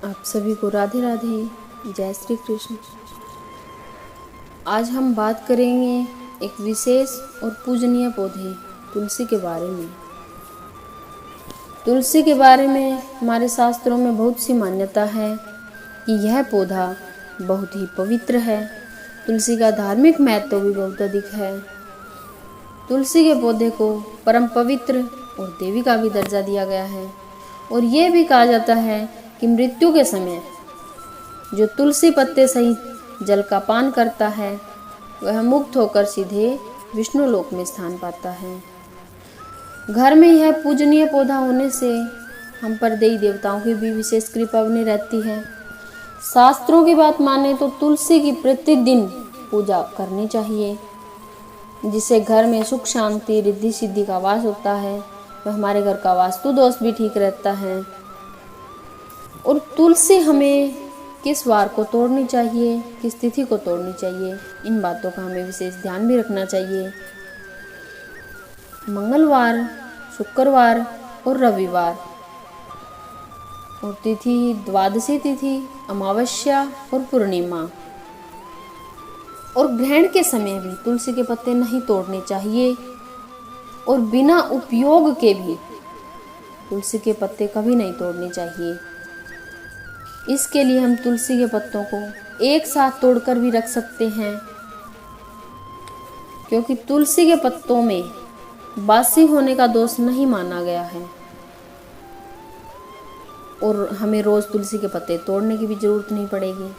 आप सभी को राधे राधे, जय श्री कृष्ण। आज हम बात करेंगे एक विशेष और पूजनीय पौधे तुलसी के बारे में। तुलसी के बारे में हमारे शास्त्रों में बहुत सी मान्यता है कि यह पौधा बहुत ही पवित्र है। तुलसी का धार्मिक महत्व भी बहुत अधिक है। तुलसी के पौधे को परम पवित्र और देवी का भी दर्जा दिया गया है और ये भी कहा जाता है कि मृत्यु के समय जो तुलसी पत्ते सहित जल का पान करता है वह मुक्त होकर सीधे विष्णु लोक में स्थान पाता है। घर में यह पूजनीय पौधा होने से हम पर देवी देवताओं की भी विशेष कृपा बनी रहती है। शास्त्रों की बात माने तो तुलसी की प्रतिदिन पूजा करनी चाहिए, जिससे घर में सुख शांति रिद्धि सिद्धि का वास होता है। वह हमारे घर का वास्तु दोष भी ठीक रहता है। और तुलसी हमें किस वार को तोड़नी चाहिए, किस तिथि को तोड़नी चाहिए, इन बातों का हमें विशेष ध्यान भी रखना चाहिए। मंगलवार, शुक्रवार और रविवार, और तिथि द्वादशी तिथि, अमावस्या और पूर्णिमा। और ग्रहण के समय भी तुलसी के पत्ते नहीं तोड़ने चाहिए और बिना उपयोग के भी तुलसी के पत्ते कभी नहीं तोड़ने चाहिए। इसके लिए हम तुलसी के पत्तों को एक साथ तोड़कर भी रख सकते हैं, क्योंकि तुलसी के पत्तों में बासी होने का दोष नहीं माना गया है और हमें रोज तुलसी के पत्ते तोड़ने की भी जरूरत नहीं पड़ेगी।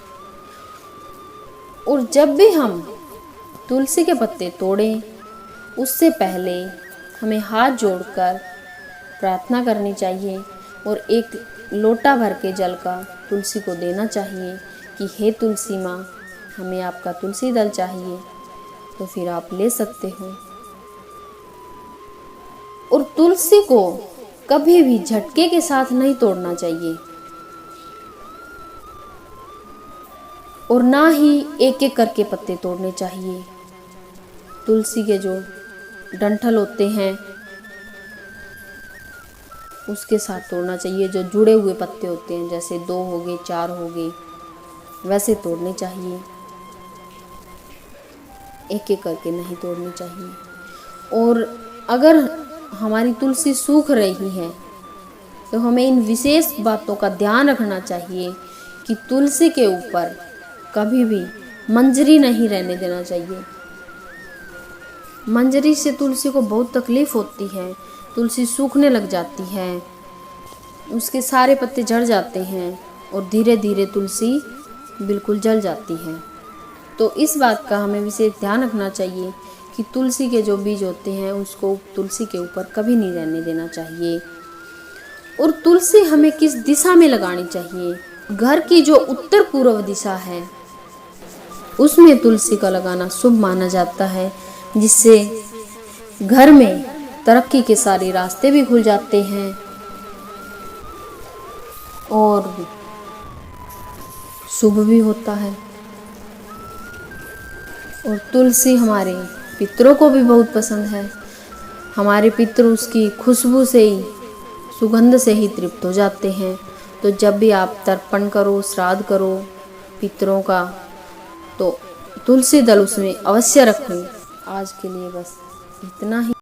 और जब भी हम तुलसी के पत्ते तोड़ें उससे पहले हमें हाथ जोड़कर प्रार्थना करनी चाहिए और एक लोटा भर के जल का तुलसी को देना चाहिए कि हे तुलसी माँ, हमें आपका तुलसी दल चाहिए, तो फिर आप ले सकते हो। और तुलसी को कभी भी झटके के साथ नहीं तोड़ना चाहिए और ना ही एक एक करके पत्ते तोड़ने चाहिए। तुलसी के जो डंठल होते हैं उसके साथ तोड़ना चाहिए। जो जुड़े हुए पत्ते होते हैं, जैसे 2 हो गए, 4 हो गए, वैसे तोड़ने चाहिए, एक एक करके नहीं तोड़ने चाहिए। और अगर हमारी तुलसी सूख रही है तो हमें इन विशेष बातों का ध्यान रखना चाहिए कि तुलसी के ऊपर कभी भी मंजरी नहीं रहने देना चाहिए। मंजरी से तुलसी को बहुत तकलीफ होती है, तुलसी सूखने लग जाती है, उसके सारे पत्ते झड़ जाते हैं और धीरे धीरे तुलसी बिल्कुल जल जाती है। तो इस बात का हमें विशेष ध्यान रखना चाहिए कि तुलसी के जो बीज होते हैं उसको तुलसी के ऊपर कभी नहीं रहने देना चाहिए। और तुलसी हमें किस दिशा में लगानी चाहिए? घर की जो उत्तर पूर्व दिशा है उसमें तुलसी का लगाना शुभ माना जाता है, जिससे घर में तरक्की के सारे रास्ते भी खुल जाते हैं और शुभ भी होता है। और तुलसी हमारे पितरों को भी बहुत पसंद है। हमारे पितर उसकी खुशबू से ही, सुगंध से ही तृप्त हो जाते हैं। तो जब भी आप तर्पण करो, श्राद्ध करो पितरों का, तो तुलसी दल उसमें अवश्य रखें। आज के लिए बस इतना ही।